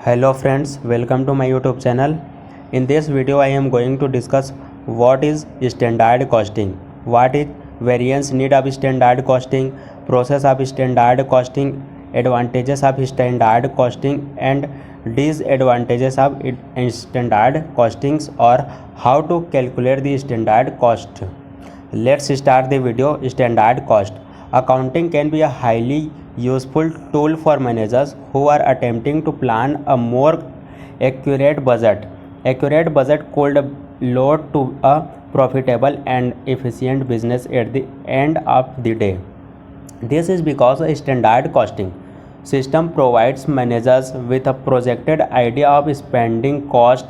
Hello friends, welcome to my YouTube channel. In this video I am going to discuss what is standard costing, what is variance need of standard costing, process of standard costing, advantages of standard costing and disadvantages of standard costings, or how to calculate the standard cost. Let's start the video. Standard cost. Accounting can be a highly useful tool for managers who are attempting to plan a more accurate budget. Accurate budget could lead to a profitable and efficient business at the end of the day. This is because a standard costing system provides managers with a projected idea of spending cost.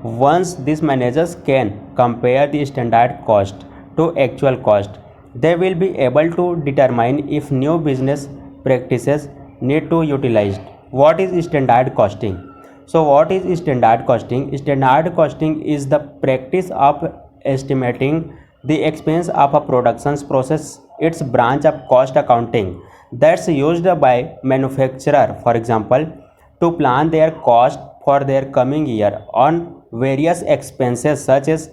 Once these managers can compare the standard cost to actual cost, they will be able to determine if new business practices need to utilized. What is standard costing? So what is standard costing? Standard costing is the practice of estimating the expense of a production's process. Its branch of cost accounting that's used by manufacturer, for example, to plan their cost for their coming year on various expenses such as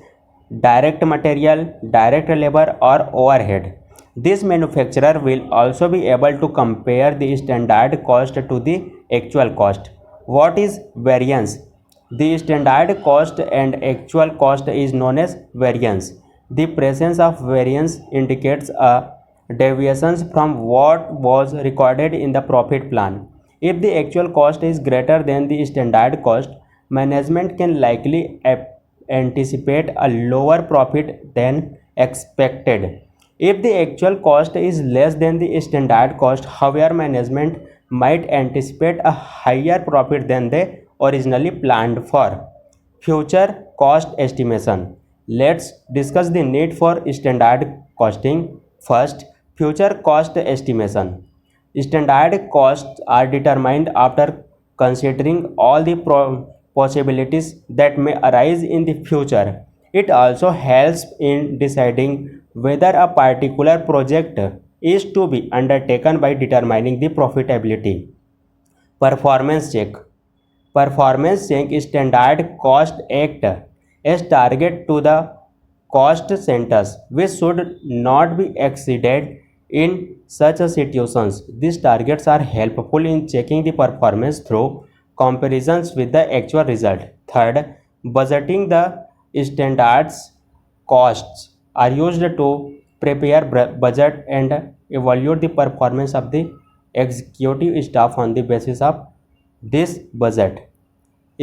direct material, direct labor or overhead. This manufacturer will also be able to compare the standard cost to the actual cost. What is variance? The standard cost and actual cost is known as variance. The presence of variance indicates a deviations from what was recorded in the profit plan. If the actual cost is greater than the standard cost, management can likely anticipate a lower profit than expected. If the actual cost is less than the standard cost, however, management might anticipate a higher profit than they originally planned for. Future cost estimation. Let's discuss the need for standard costing. First, future cost estimation. Standard costs are determined after considering all the possibilities that may arise in the future. It also helps in deciding whether a particular project is to be undertaken by determining the profitability. Performance check. Performance check standard cost act as target to the cost centers which should not be exceeded in such situations. These targets are helpful in checking the performance through comparisons with the actual result. Third, budgeting. The standards costs are used to prepare budget and evaluate the performance of the executive staff on the basis of this budget.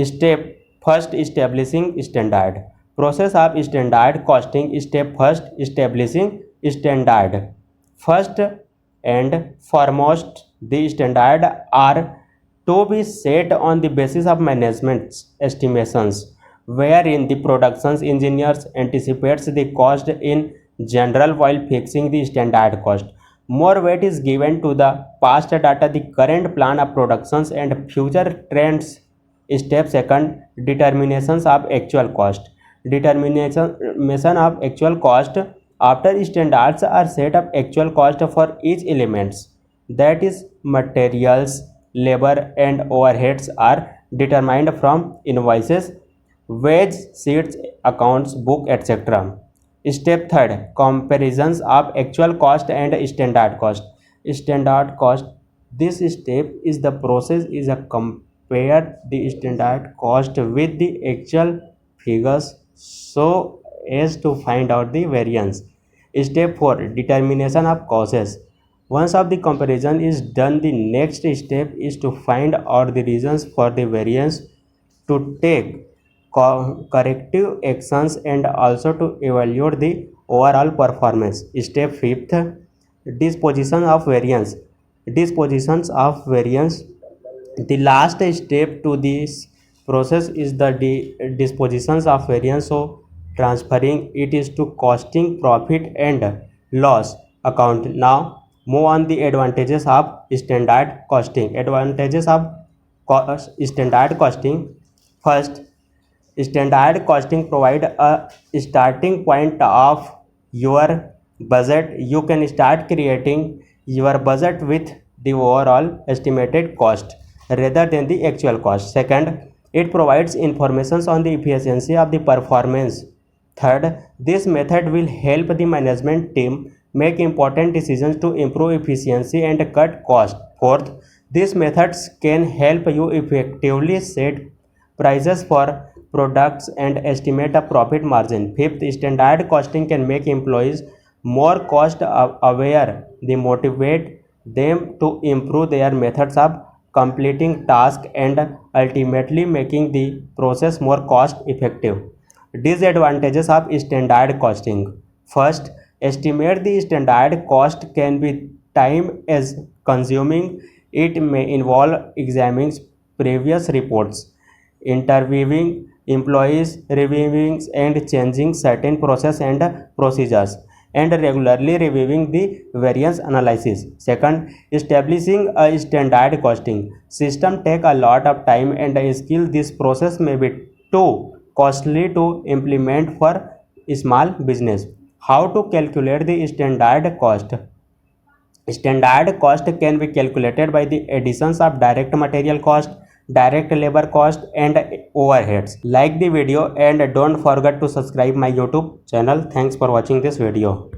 Step first, establishing standard. Process of standard costing. Step first, establishing standard. First and foremost, the standard are to be set on the basis of management's estimations, wherein the productions engineers anticipates the cost in general while fixing the standard cost. More weight is given to the past data, the current plan of productions and future trends. Step second, determinations of actual cost. Determination of actual cost. After standards are set up, actual cost for each elements, that is materials, labor and overheads, are determined from invoices, wage sheets, accounts book, etc. Step third, comparisons of actual cost and standard cost. Standard cost. This step is the process is a compare the standard cost with the actual figures so as to find out the variance. Step 4, determination of causes. Once of the comparison is done, the next step is to find out the reasons for the variance, to take corrective actions and also to evaluate the overall performance. Step 5th, disposition of variance. Dispositions of variance. The last step to this process is the dispositions of variance, so transferring it is to costing, profit and loss account. Now move on the advantages of standard costing. Advantages of standard costing. First, standard costing provide a starting point of your budget. You can start creating your budget with the overall estimated cost. rather than the actual cost. Second, it provides information on the efficiency of the performance. Third, this method will help the management team make important decisions to improve efficiency and cut cost. Fourth, these methods can help you effectively set prices for products and estimate a profit margin. Fifth, standard costing can make employees more cost aware. They motivate them to improve their methods of completing tasks and ultimately making the process more cost effective. Disadvantages of standard costing. First, estimate the standard cost can be time as consuming. It may involve examining previous reports, interviewing employees, reviewing and changing certain process and procedures, and regularly reviewing the variance analysis. Second, establishing a standard costing system take a lot of time and skill. This process may be too costly to implement for small business. How to calculate the standard cost? Standard cost can be calculated by the additions of direct material cost, direct labor cost, and overheads. Like the video and don't forget to subscribe my YouTube channel. Thanks for watching this video.